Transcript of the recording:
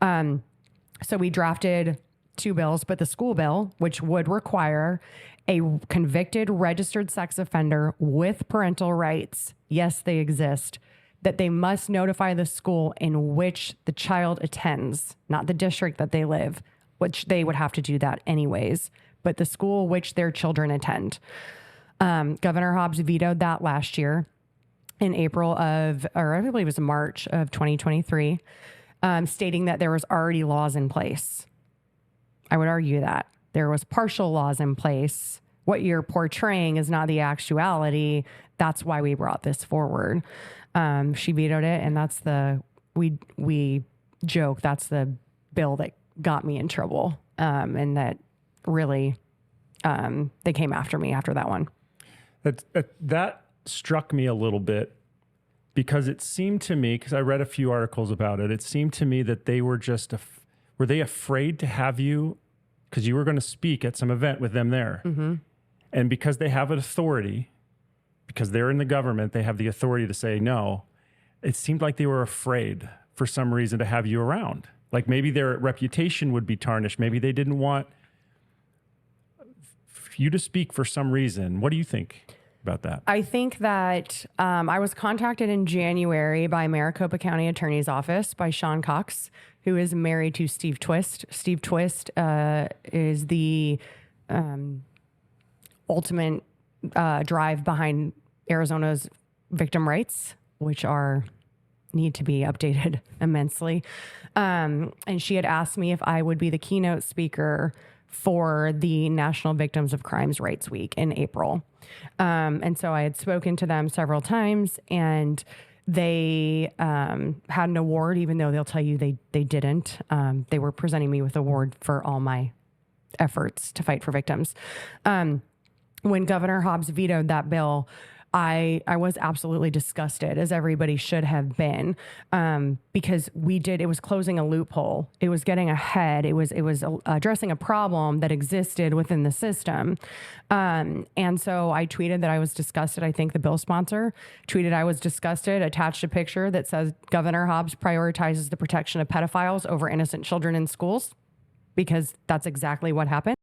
So we drafted 2 bills, but the school bill, which would require a convicted registered sex offender with parental rights, yes, they exist, that they must notify the school in which the child attends, not the district that they live, which they would have to do that anyways, but the school which their children attend. Governor Hobbs vetoed that last year in April of, or I believe it was March of 2023, stating that there was already laws in place. I would argue that there was partial laws in place. What you're portraying is not the actuality. That's why we brought this forward. She vetoed it, and that's we joke, that's the bill that got me in trouble. And that really, they came after me after that one. That struck me a little bit because it seemed to me, because I read a few articles about it, it seemed to me that they were just, were they afraid to have you, because you were going to speak at some event with them there. Mm-hmm. And because they have an authority, because they're in the government, they have the authority to say no. It seemed like they were afraid for some reason to have you around. Like maybe their reputation would be tarnished. Maybe they didn't want you to speak for some reason. What do you think about that? I think that I was contacted in January by Maricopa County Attorney's Office by Sean Cox, who is married to Steve Twist. Steve Twist is the ultimate drive behind Arizona's victim rights, which need to be updated immensely. And she had asked me if I would be the keynote speaker for the National Victims of Crimes Rights Week in April. And so I had spoken to them several times, and they had an award, even though they'll tell you they didn't. They were presenting me with an award for all my efforts to fight for victims. When Governor Hobbs vetoed that bill, I was absolutely disgusted, as everybody should have been, because it was closing a loophole. It was getting ahead. It was addressing a problem that existed within the system. And so I tweeted that I was disgusted. I think the bill sponsor tweeted I was disgusted, attached a picture that says Governor Hobbs prioritizes the protection of pedophiles over innocent children in schools, because that's exactly what happened.